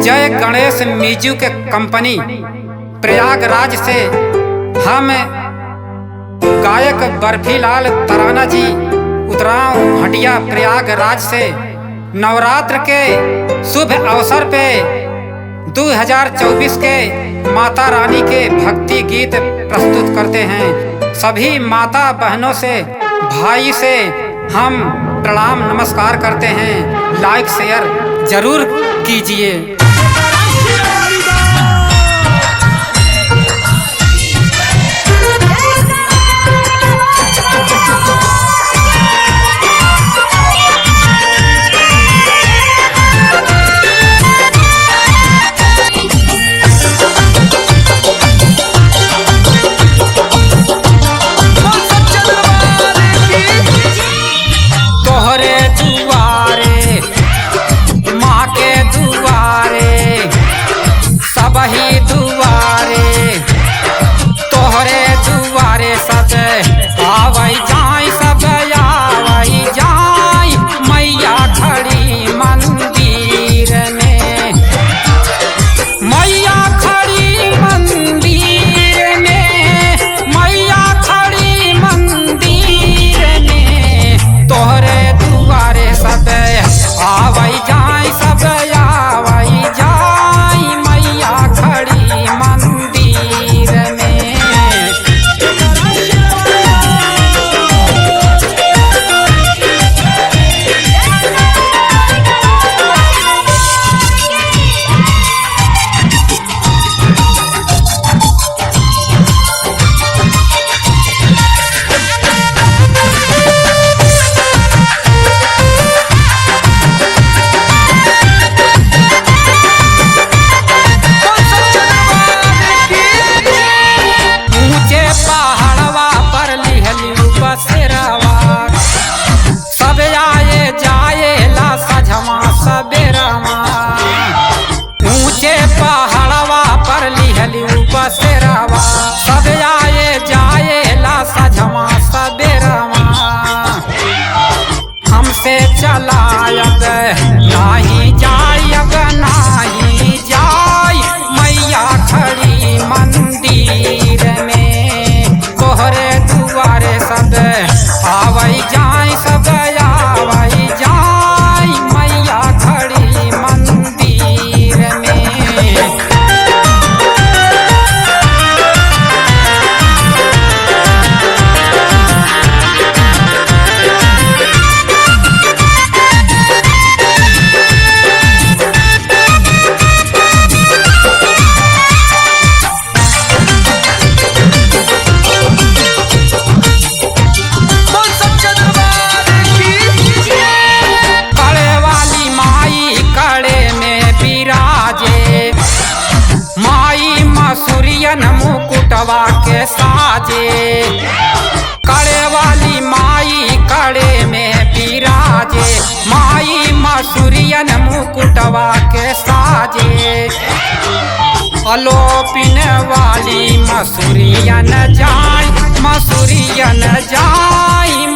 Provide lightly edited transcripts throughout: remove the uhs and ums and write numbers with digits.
जय Ganesh music company Prayagraj से हम गायक बर्फीलाल तराना जी उतराव हटिया प्रयागराज से नवरात्र के शुभ अवसर पे 2024 के माता रानी के भक्ति गीत प्रस्तुत करते हैं। सभी माता बहनों से भाई से हम प्रणाम नमस्कार करते हैं। लाइक शेयर जरूर कीजिए। चलायब नाही जायब नाही जाय मैया खड़ी मंदिर में तोहरे दुआरे सब आवई जाय सब आवई जाय मैया खड़ी मंदिर में। मुकुटवा के साजे कड़े वाली माई कड़े में बिराजे माई मसूरियन मुकुटवा के साजे अलोपिन वाली मसूरियन जाय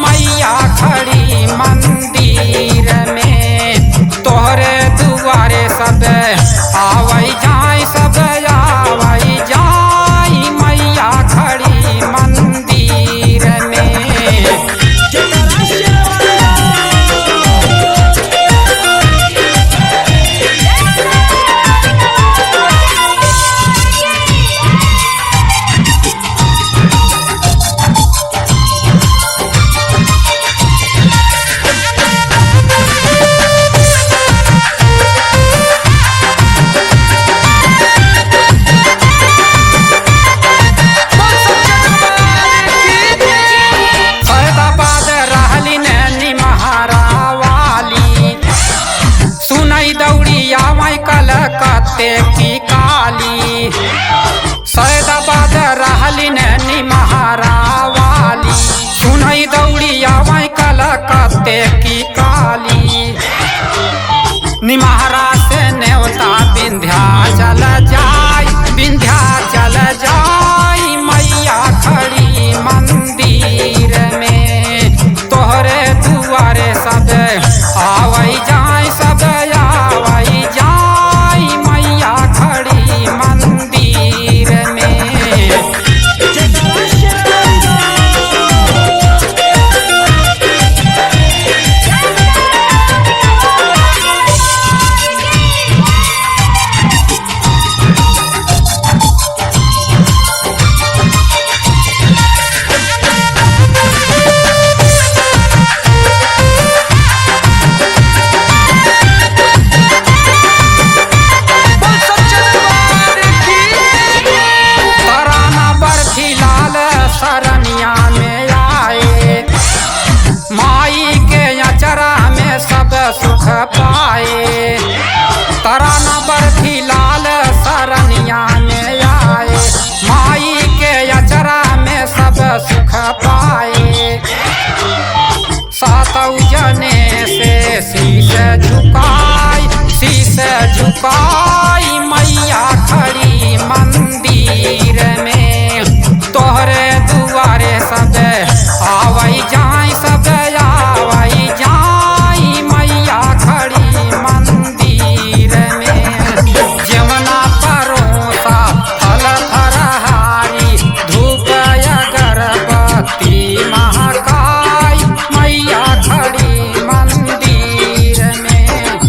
मैया खड़ी मंदिर में तोहरे दुआरे सब आवई जाय सब आवई जाय मैया खड़ी मंदिर में। कलकत्ते की काली सैदाबाद रहली निमहारा वाली सुनई दौड़िया वही कलकत्ते की काली निमहारा से नेवता विंध्याचल जाय मैया खड़ी मंदिर में तोहरे दुआरे सब आवई जाय सब आवई जाय मैया सातौ जने से शीश झुकाई मैया खड़ी मंदिर में। तोहरे दुआरे सब आवई जाई, सब आवई जाई मैया खड़ी मंदिर में। जमुना परोसा फल फरहारी धूप अगरबत्ती महकाई मैया खड़ी मंदिर में।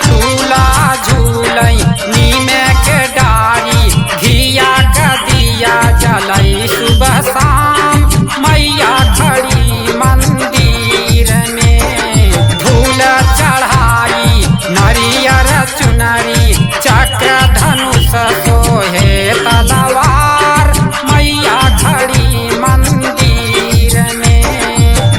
झूला झूलई नीमे के डारी घिया का दिया जलई सुबह शाम मैया खड़ी मंदिर में। धूल चढ़ाई नरियर चुनरी चक्र धनुष सोहे तलवार मैया खड़ी मंदिर में।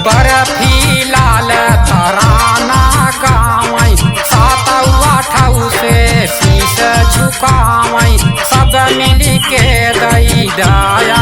बर्फी लाल तराना गावई सातौ आठौ से शीश झुकावई सब मिल के दई दया